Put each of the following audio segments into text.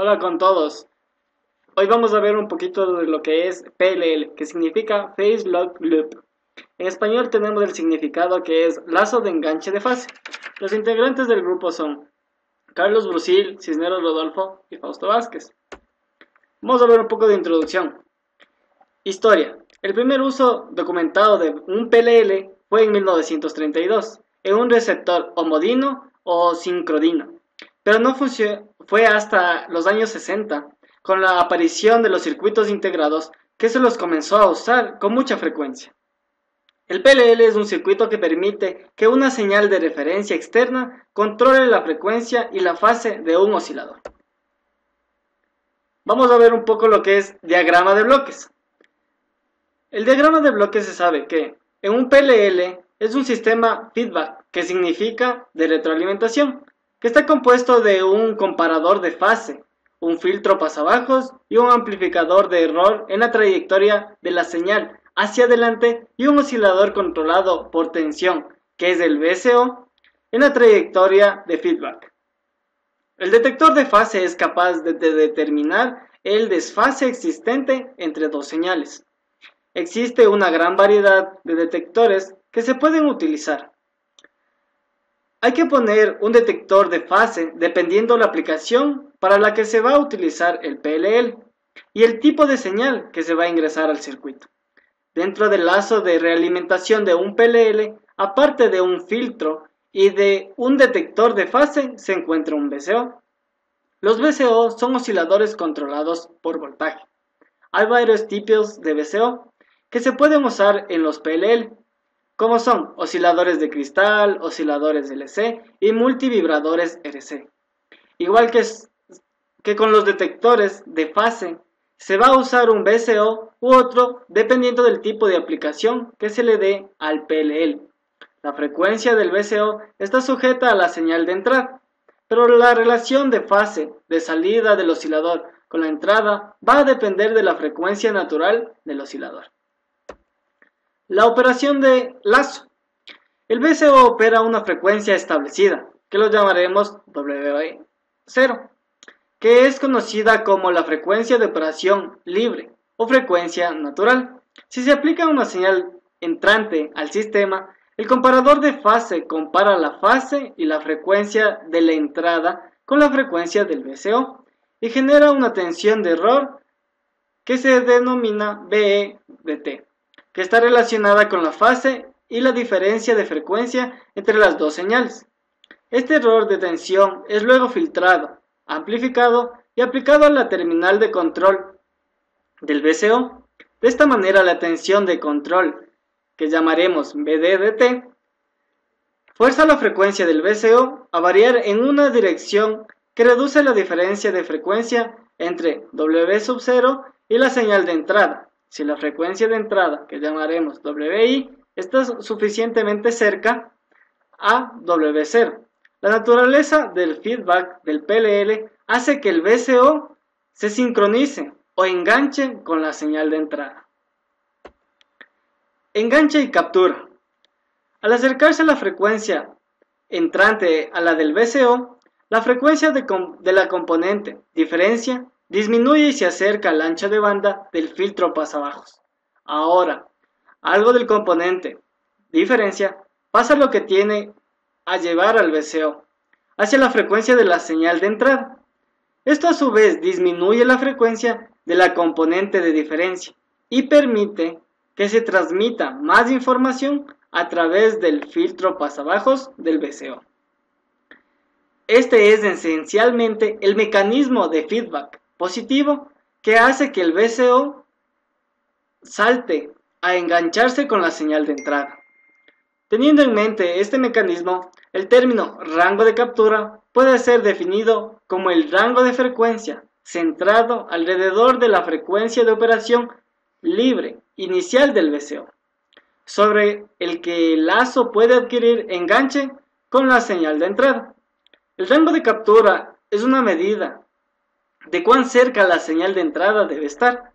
Hola con todos. Hoy vamos a ver un poquito de lo que es PLL, que significa Phase Lock Loop. En español tenemos el significado que es lazo de enganche de fase. Los integrantes del grupo son Carlos Brusil, Cisneros Rodolfo y Fausto Vázquez. Vamos a ver un poco de introducción. Historia. El primer uso documentado de un PLL fue en 1932, en un receptor homodino o sincrodino, pero no fue hasta los años 60, con la aparición de los circuitos integrados, que se los comenzó a usar con mucha frecuencia. El PLL es un circuito que permite que una señal de referencia externa controle la frecuencia y la fase de un oscilador. Vamos a ver un poco lo que es diagrama de bloques. El diagrama de bloques se sabe que en un PLL es un sistema feedback, que significa de retroalimentación, que está compuesto de un comparador de fase, un filtro pasabajos y un amplificador de error en la trayectoria de la señal hacia adelante y un oscilador controlado por tensión, que es el VCO, en la trayectoria de feedback. El detector de fase es capaz de determinar el desfase existente entre dos señales. Existe una gran variedad de detectores que se pueden utilizar. Hay que poner un detector de fase dependiendo la aplicación para la que se va a utilizar el PLL y el tipo de señal que se va a ingresar al circuito. Dentro del lazo de realimentación de un PLL, aparte de un filtro y de un detector de fase, se encuentra un VCO. Los VCO son osciladores controlados por voltaje. Hay varios tipos de VCO que se pueden usar en los PLL, como son osciladores de cristal, osciladores LC y multivibradores RC. Igual que con los detectores de fase, se va a usar un VCO u otro dependiendo del tipo de aplicación que se le dé al PLL. La frecuencia del VCO está sujeta a la señal de entrada, pero la relación de fase de salida del oscilador con la entrada va a depender de la frecuencia natural del oscilador. La operación de lazo. El VCO opera a una frecuencia establecida, que lo llamaremos W0, que es conocida como la frecuencia de operación libre o frecuencia natural. Si se aplica una señal entrante al sistema, el comparador de fase compara la fase y la frecuencia de la entrada con la frecuencia del VCO y genera una tensión de error que se denomina VE de T, que está relacionada con la fase y la diferencia de frecuencia entre las dos señales. Este error de tensión es luego filtrado, amplificado y aplicado a la terminal de control del VCO. De esta manera la tensión de control, que llamaremos VD de T, fuerza la frecuencia del VCO a variar en una dirección que reduce la diferencia de frecuencia entre W0 y la señal de entrada. Si la frecuencia de entrada, que llamaremos WI, está suficientemente cerca a W0. La naturaleza del feedback del PLL hace que el VCO se sincronice o enganche con la señal de entrada. Enganche y captura. Al acercarse la frecuencia entrante a la del VCO, la frecuencia de la componente diferencia disminuye y se acerca al ancho de banda del filtro pasabajos. Ahora, algo del componente diferencia pasa lo que tiene a llevar al VCO hacia la frecuencia de la señal de entrada. Esto a su vez disminuye la frecuencia de la componente de diferencia y permite que se transmita más información a través del filtro pasabajos del VCO. Este es esencialmente el mecanismo de feedback positivo que hace que el VCO salte a engancharse con la señal de entrada. Teniendo en mente este mecanismo, el término rango de captura puede ser definido como el rango de frecuencia centrado alrededor de la frecuencia de operación libre inicial del VCO, sobre el que el lazo puede adquirir enganche con la señal de entrada. El rango de captura es una medida de cuán cerca la señal de entrada debe estar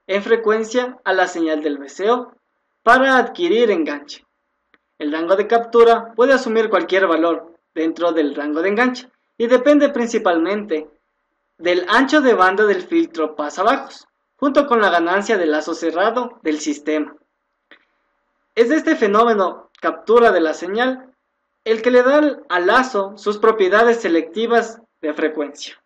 en frecuencia a la señal del VCO para adquirir enganche. El rango de captura puede asumir cualquier valor dentro del rango de enganche y depende principalmente del ancho de banda del filtro pasabajos, junto con la ganancia del lazo cerrado del sistema. Es este fenómeno captura de la señal el que le da al lazo sus propiedades selectivas de frecuencia.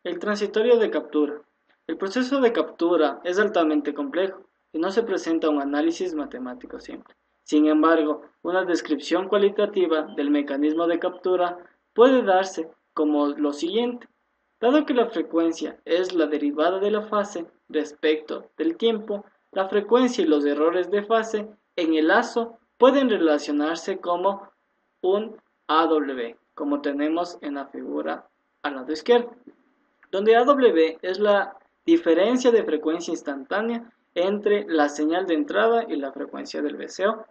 El transitorio de captura. El proceso de captura es altamente complejo y no se presenta un análisis matemático simple. Sin embargo, una descripción cualitativa del mecanismo de captura puede darse como lo siguiente. Dado que la frecuencia es la derivada de la fase respecto del tiempo, la frecuencia y los errores de fase en el lazo pueden relacionarse como un AW, como tenemos en la figura al lado izquierdo, donde AW es la diferencia de frecuencia instantánea entre la señal de entrada y la frecuencia del VCO.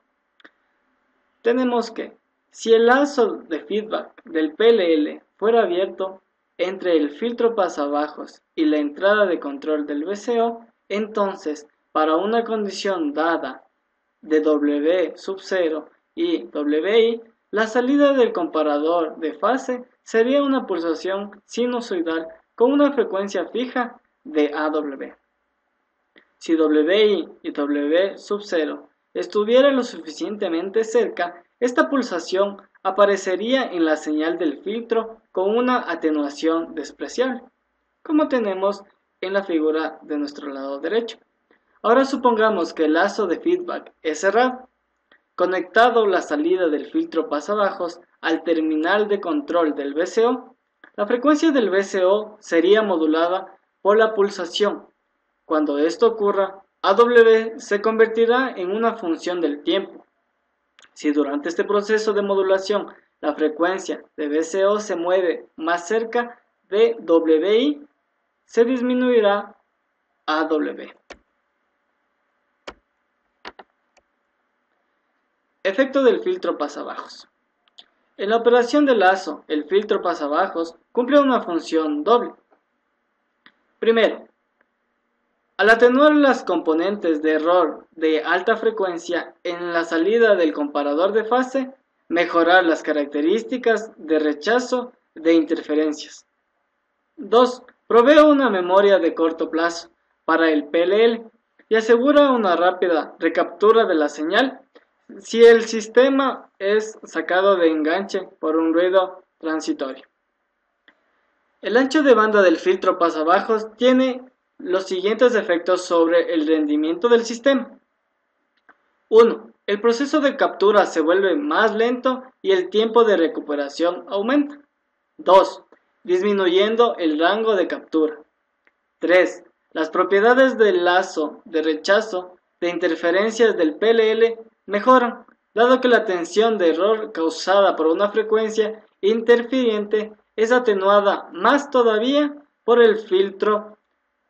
Tenemos que, si el lazo de feedback del PLL fuera abierto entre el filtro pasabajos y la entrada de control del VCO, entonces, para una condición dada de W sub 0 y WI, la salida del comparador de fase sería una pulsación sinusoidal con una frecuencia fija de AW. Si WI y W sub 0 estuviera lo suficientemente cerca, esta pulsación aparecería en la señal del filtro con una atenuación despreciable, como tenemos en la figura de nuestro lado derecho. Ahora supongamos que el lazo de feedback es cerrado, conectado la salida del filtro pasabajos al terminal de control del VCO. La frecuencia del VCO sería modulada por la pulsación. Cuando esto ocurra, AW se convertirá en una función del tiempo. Si durante este proceso de modulación la frecuencia de VCO se mueve más cerca de WI, se disminuirá AW. Efecto del filtro pasabajos. En la operación de lazo, el filtro pasabajos cumple una función doble. Primero, al atenuar las componentes de error de alta frecuencia en la salida del comparador de fase, mejorar las características de rechazo de interferencias. 2. Provee una memoria de corto plazo para el PLL y asegura una rápida recaptura de la señal si el sistema es sacado de enganche por un ruido transitorio. El ancho de banda del filtro pasabajos tiene los siguientes efectos sobre el rendimiento del sistema. 1. El proceso de captura se vuelve más lento y el tiempo de recuperación aumenta. 2. Disminuyendo el rango de captura. 3. Las propiedades del lazo de rechazo de interferencias del PLL mejoran, dado que la tensión de error causada por una frecuencia interfiriente es atenuada más todavía por el filtro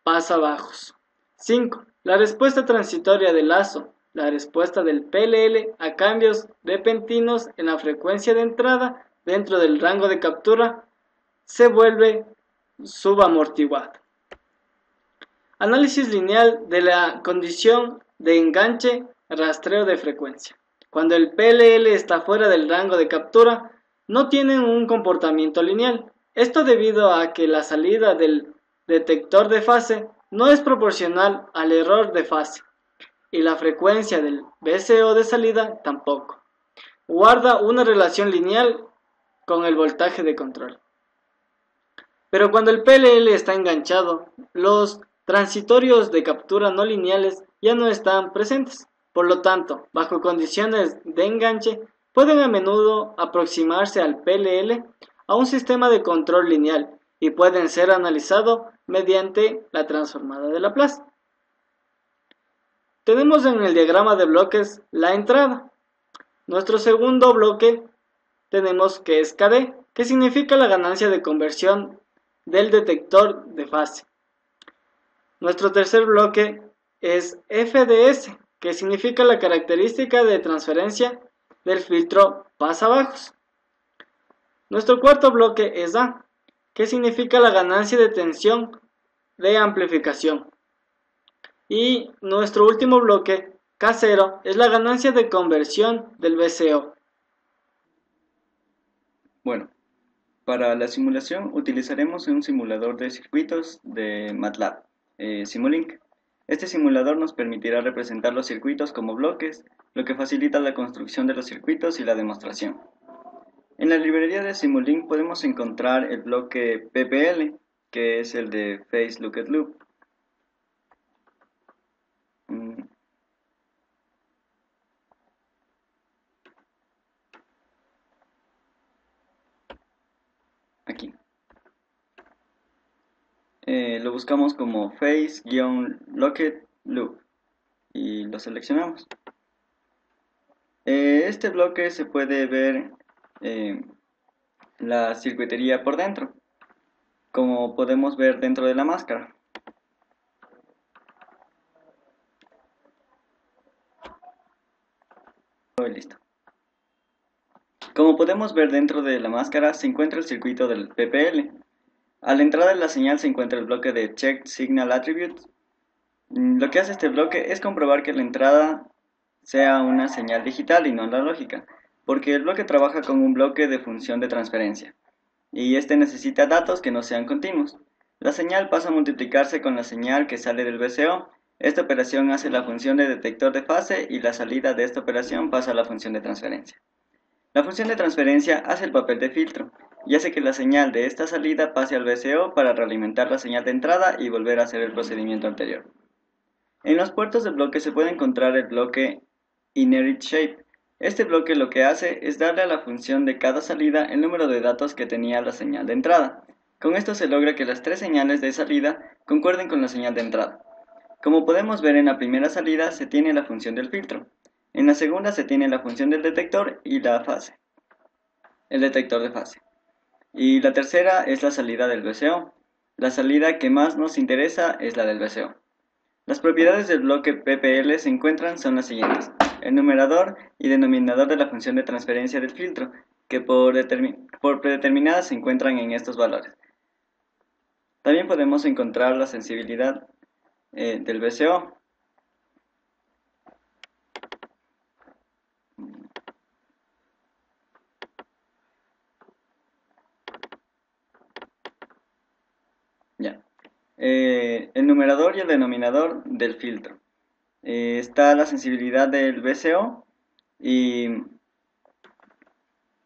pasabajos. 5. La respuesta transitoria del lazo, la respuesta del PLL a cambios repentinos en la frecuencia de entrada dentro del rango de captura, se vuelve subamortiguada. Análisis lineal de la condición de enganche rastreo de frecuencia. Cuando el PLL está fuera del rango de captura, no tienen un comportamiento lineal. Esto debido a que la salida del detector de fase no es proporcional al error de fase, y la frecuencia del VCO de salida tampoco. Guarda una relación lineal con el voltaje de control. Pero cuando el PLL está enganchado, los transitorios de captura no lineales ya no están presentes. Por lo tanto, bajo condiciones de enganche, pueden a menudo aproximarse al PLL a un sistema de control lineal y pueden ser analizados mediante la transformada de Laplace. Tenemos en el diagrama de bloques la entrada. Nuestro segundo bloque tenemos que es KD, que significa la ganancia de conversión del detector de fase. Nuestro tercer bloque es FDS, que significa la característica de transferencia del filtro pasabajos. Nuestro cuarto bloque es A, que significa la ganancia de tensión de amplificación. Y nuestro último bloque, K0, es la ganancia de conversión del VCO. Bueno, Para la simulación utilizaremos un simulador de circuitos de MATLAB, Simulink. Este simulador nos permitirá representar los circuitos como bloques, lo que facilita la construcción de los circuitos y la demostración. En la librería de Simulink podemos encontrar el bloque PPL, que es el de Phase Looked Loop. Mm, Aquí. Lo buscamos como Phase-Looked Loop y lo seleccionamos. Este bloque se puede ver eh, la circuitería por dentro, como podemos ver dentro de la máscara. Listo. Como podemos ver dentro de la máscara se encuentra el circuito del PPL. A la entrada de la señal se encuentra el bloque de Checked Signal Attributes. Lo que hace este bloque es comprobar que la entrada sea una señal digital y no analógica, porque el bloque trabaja con un bloque de función de transferencia, y este necesita datos que no sean continuos. La señal pasa a multiplicarse con la señal que sale del VCO. Esta operación hace la función de detector de fase y la salida de esta operación pasa a la función de transferencia. La función de transferencia hace el papel de filtro y hace que la señal de esta salida pase al VCO para realimentar la señal de entrada y volver a hacer el procedimiento anterior. En los puertos del bloque se puede encontrar el bloque InheritShape. Este bloque lo que hace es darle a la función de cada salida el número de datos que tenía la señal de entrada. Con esto se logra que las tres señales de salida concuerden con la señal de entrada. Como podemos ver, en la primera salida se tiene la función del filtro, en la segunda se tiene la función del detector y la fase, el detector de fase, y la tercera es la salida del VCO. La salida que más nos interesa es la del VCO. Las propiedades del bloque PPL se encuentran son las siguientes: el numerador y denominador de la función de transferencia del filtro, que por predeterminada se encuentran en estos valores. También podemos encontrar la sensibilidad del VCO. Ya. El numerador y el denominador del filtro. Está la sensibilidad del VCO, y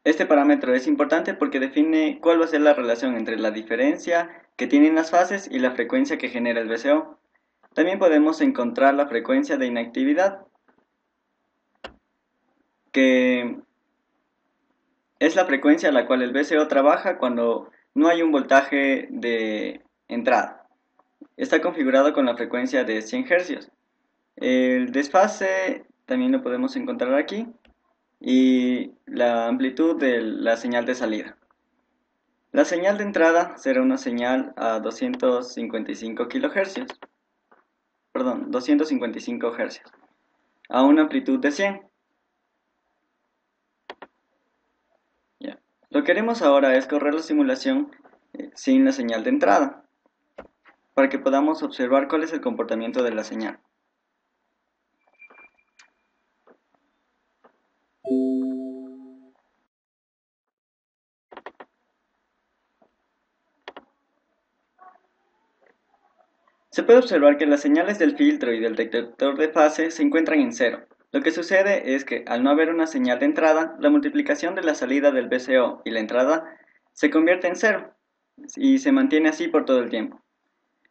este parámetro es importante porque define cuál va a ser la relación entre la diferencia que tienen las fases y la frecuencia que genera el VCO. También podemos encontrar la frecuencia de inactividad, que es la frecuencia a la cual el VCO trabaja cuando no hay un voltaje de entrada. Está configurado con la frecuencia de 100 Hz. El desfase también lo podemos encontrar aquí, y la amplitud de la señal de salida. La señal de entrada será una señal a 255 kHz, perdón, 255 Hz, a una amplitud de 100. Ya. Lo que haremos ahora es correr la simulación sin la señal de entrada, para que podamos observar cuál es el comportamiento de la señal. Se puede observar que las señales del filtro y del detector de fase se encuentran en cero. Lo que sucede es que, al no haber una señal de entrada, la multiplicación de la salida del VCO y la entrada se convierte en cero y se mantiene así por todo el tiempo.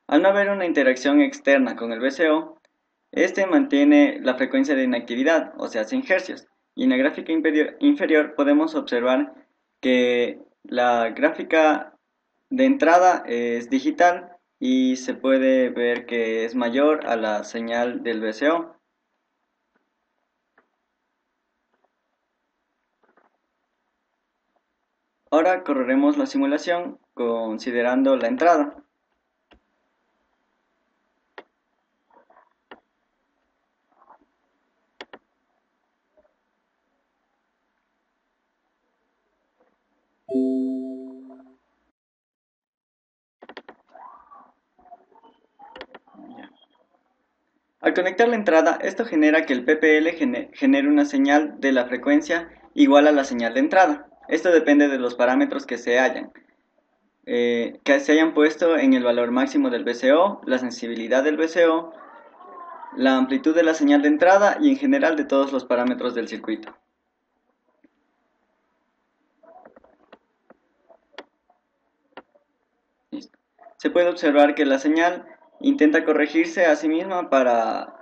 Al no haber una interacción externa con el VCO, este mantiene la frecuencia de inactividad, o sea, 100 Hz, y en la gráfica inferior podemos observar que la gráfica de entrada es digital y se puede ver que es mayor a la señal del VCO. Ahora correremos la simulación considerando la entrada. Al conectar la entrada, esto genera que el PPL genere una señal de la frecuencia igual a la señal de entrada. Esto depende de los parámetros que se hayan puesto en el valor máximo del VCO, la sensibilidad del VCO, la amplitud de la señal de entrada y en general de todos los parámetros del circuito. Listo. Se puede observar que la señal intenta corregirse a sí misma para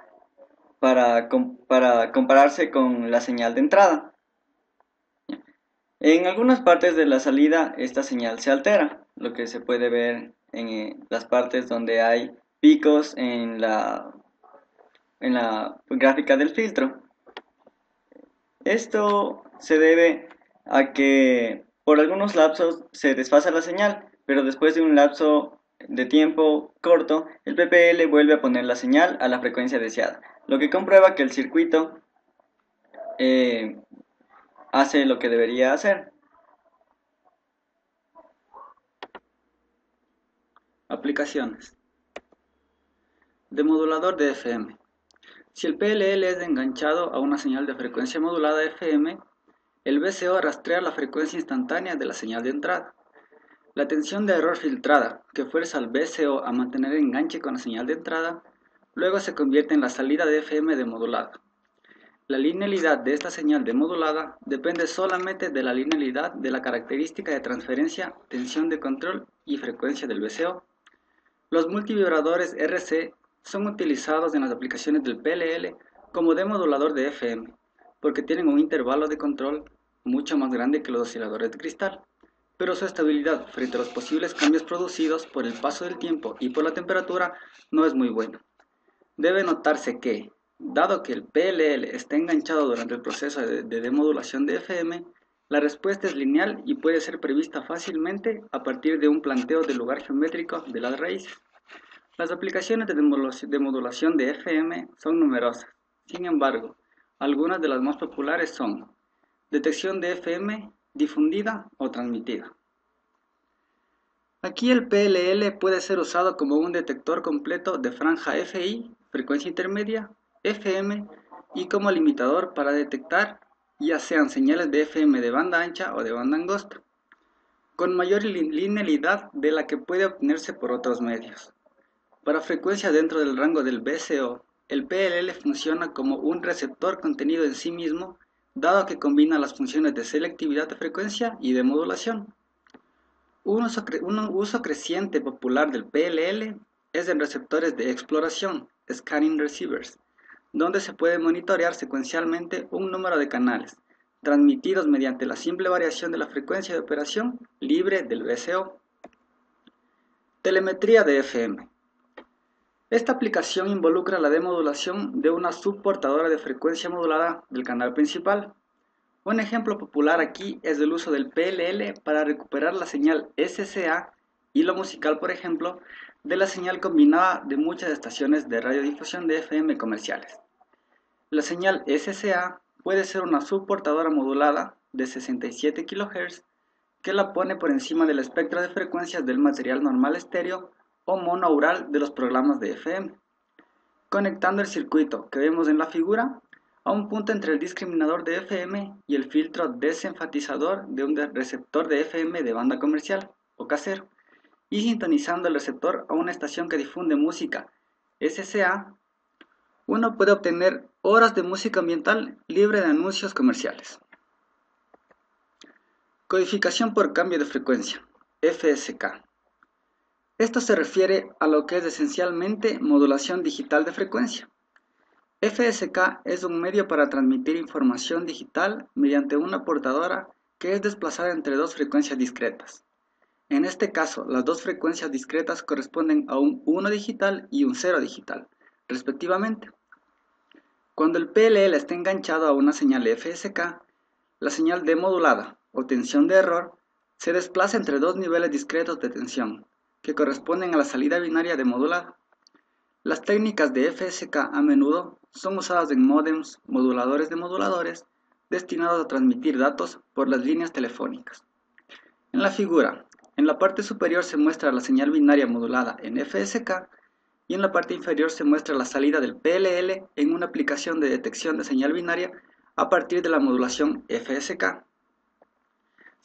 compararse con la señal de entrada. En algunas partes de la salida esta señal se altera, lo que se puede ver en las partes donde hay picos en la gráfica del filtro. Esto se debe a que por algunos lapsos se desfasa la señal, pero después de un lapso de tiempo corto, el PPL vuelve a poner la señal a la frecuencia deseada, lo que comprueba que el circuito hace lo que debería hacer. Aplicaciones. Demodulador de FM. Si el PLL es enganchado a una señal de frecuencia modulada FM, el VCO rastrea la frecuencia instantánea de la señal de entrada. La tensión de error filtrada, que fuerza al VCO a mantener enganche con la señal de entrada, luego se convierte en la salida de FM demodulada. La linealidad de esta señal demodulada depende solamente de la linealidad de la característica de transferencia, tensión de control y frecuencia del VCO. Los multivibradores RC son utilizados en las aplicaciones del PLL como demodulador de FM, porque tienen un intervalo de control mucho más grande que los osciladores de cristal, pero su estabilidad frente a los posibles cambios producidos por el paso del tiempo y por la temperatura no es muy buena. Debe notarse que, dado que el PLL está enganchado durante el proceso de demodulación de FM, la respuesta es lineal y puede ser prevista fácilmente a partir de un planteo del lugar geométrico de las raíces. Las aplicaciones de demodulación de FM son numerosas. Sin embargo, algunas de las más populares son detección de FM difundida o transmitida. Aquí el PLL puede ser usado como un detector completo de franja FI, frecuencia intermedia, FM y como limitador para detectar ya sean señales de FM de banda ancha o de banda angosta, con mayor linealidad de la que puede obtenerse por otros medios. Para frecuencia dentro del rango del VCO, el PLL funciona como un receptor contenido en sí mismo, dado que combina las funciones de selectividad de frecuencia y de modulación. Un uso creciente popular del PLL es en receptores de exploración, scanning receivers, donde se puede monitorear secuencialmente un número de canales, transmitidos mediante la simple variación de la frecuencia de operación libre del VCO. Telemetría de FM. Esta aplicación involucra la demodulación de una subportadora de frecuencia modulada del canal principal. Un ejemplo popular aquí es el uso del PLL para recuperar la señal SCA, hilo musical por ejemplo, de la señal combinada de muchas estaciones de radiodifusión de FM comerciales. La señal SCA puede ser una subportadora modulada de 67 kHz que la pone por encima del espectro de frecuencias del material normal estéreo o monoaural de los programas de FM, conectando el circuito que vemos en la figura a un punto entre el discriminador de FM y el filtro desenfatizador de un receptor de FM de banda comercial o casero, y sintonizando el receptor a una estación que difunde música SCA, uno puede obtener horas de música ambiental libre de anuncios comerciales. Codificación por cambio de frecuencia, FSK. Esto se refiere a lo que es esencialmente modulación digital de frecuencia. FSK es un medio para transmitir información digital mediante una portadora que es desplazada entre dos frecuencias discretas. En este caso, las dos frecuencias discretas corresponden a un 1 digital y un 0 digital, respectivamente. Cuando el PLL está enganchado a una señal FSK, la señal demodulada o tensión de error se desplaza entre dos niveles discretos de tensión, que corresponden a la salida binaria demodulada. Las técnicas de FSK a menudo son usadas en módems, moduladores de moduladores, destinados a transmitir datos por las líneas telefónicas. En la figura, en la parte superior se muestra la señal binaria modulada en FSK y en la parte inferior se muestra la salida del PLL en una aplicación de detección de señal binaria a partir de la modulación FSK.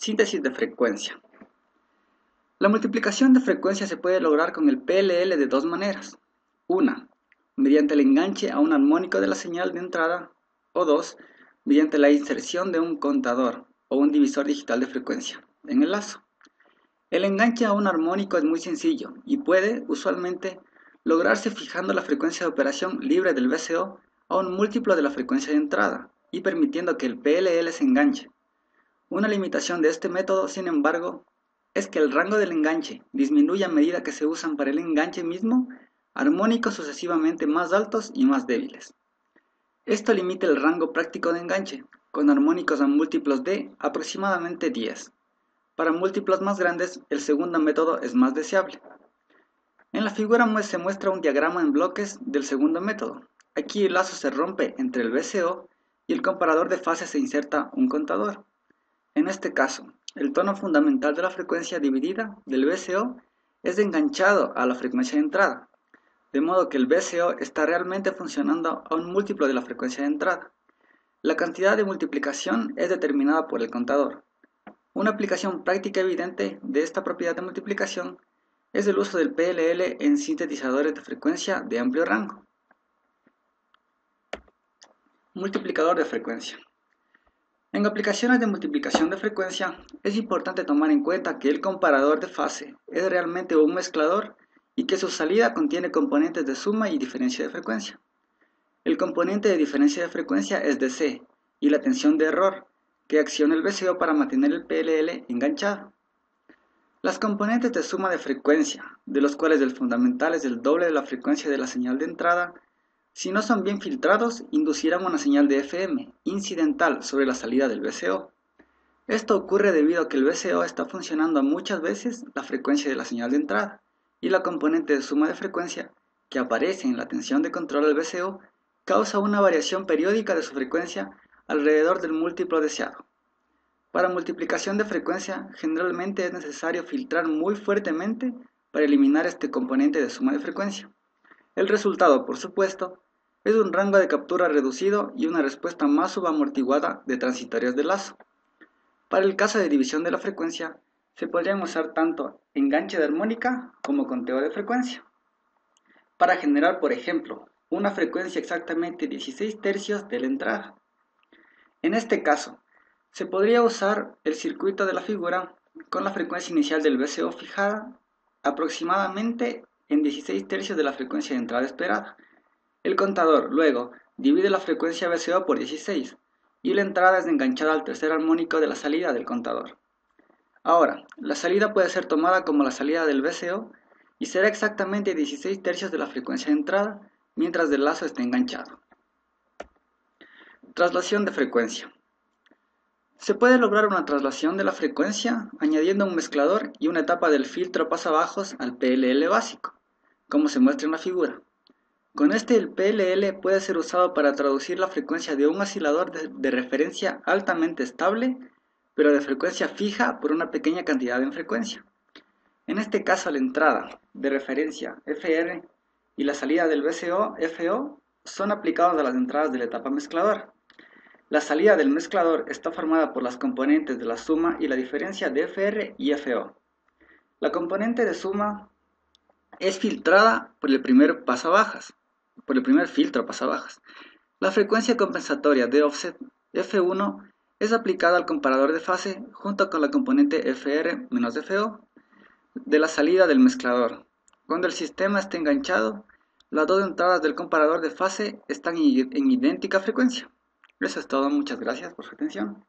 Síntesis de frecuencia. La multiplicación de frecuencia se puede lograr con el PLL de dos maneras. Una, mediante el enganche a un armónico de la señal de entrada, o dos, mediante la inserción de un contador o un divisor digital de frecuencia en el lazo. El enganche a un armónico es muy sencillo y puede, usualmente, lograrse fijando la frecuencia de operación libre del VCO a un múltiplo de la frecuencia de entrada y permitiendo que el PLL se enganche. Una limitación de este método, sin embargo, es que el rango del enganche disminuye a medida que se usan para el enganche mismo armónicos sucesivamente más altos y más débiles. Esto limita el rango práctico de enganche, con armónicos a múltiplos de aproximadamente 10. Para múltiplos más grandes, el segundo método es más deseable. En la figura se muestra un diagrama en bloques del segundo método. Aquí el lazo se rompe entre el VCO y el comparador de fase se inserta un contador. En este caso, el tono fundamental de la frecuencia dividida del VCO es enganchado a la frecuencia de entrada, de modo que el VCO está realmente funcionando a un múltiplo de la frecuencia de entrada. La cantidad de multiplicación es determinada por el contador. Una aplicación práctica evidente de esta propiedad de multiplicación es el uso del PLL en sintetizadores de frecuencia de amplio rango. Multiplicador de frecuencia. En aplicaciones de multiplicación de frecuencia, es importante tomar en cuenta que el comparador de fase es realmente un mezclador y que su salida contiene componentes de suma y diferencia de frecuencia. El componente de diferencia de frecuencia es DC y la tensión de error, que acciona el VCO para mantener el PLL enganchado. Las componentes de suma de frecuencia, de los cuales el fundamental es el doble de la frecuencia de la señal de entrada, si no son bien filtrados, inducirán una señal de FM incidental sobre la salida del VCO. Esto ocurre debido a que el VCO está funcionando muchas veces la frecuencia de la señal de entrada, y la componente de suma de frecuencia, que aparece en la tensión de control del VCO, causa una variación periódica de su frecuencia alrededor del múltiplo deseado. Para multiplicación de frecuencia, generalmente es necesario filtrar muy fuertemente para eliminar este componente de suma de frecuencia. El resultado, por supuesto, es un rango de captura reducido y una respuesta más subamortiguada de transitorios de lazo. Para el caso de división de la frecuencia, se podrían usar tanto enganche de armónica como conteo de frecuencia. Para generar, por ejemplo, una frecuencia exactamente 16 tercios de la entrada. En este caso, se podría usar el circuito de la figura con la frecuencia inicial del VCO fijada aproximadamente en 16 tercios de la frecuencia de entrada esperada. El contador, luego, divide la frecuencia VCO por 16 y la entrada es enganchada al tercer armónico de la salida del contador. Ahora, la salida puede ser tomada como la salida del VCO y será exactamente 16 tercios de la frecuencia de entrada mientras el lazo esté enganchado. Traslación de frecuencia. Se puede lograr una traslación de la frecuencia añadiendo un mezclador y una etapa del filtro pasabajos al PLL básico, como se muestra en la figura. Con este el PLL puede ser usado para traducir la frecuencia de un oscilador de referencia altamente estable, pero de frecuencia fija por una pequeña cantidad en frecuencia. En este caso la entrada de referencia FR y la salida del VCO FO son aplicados a las entradas de la etapa mezcladora. La salida del mezclador está formada por las componentes de la suma y la diferencia de FR y FO. La componente de suma es filtrada por el primer filtro pasabajas. La frecuencia compensatoria de offset F1 es aplicada al comparador de fase junto con la componente FR menos FO de la salida del mezclador. Cuando el sistema esté enganchado, las dos entradas del comparador de fase están en idéntica frecuencia. Eso es todo, muchas gracias por su atención.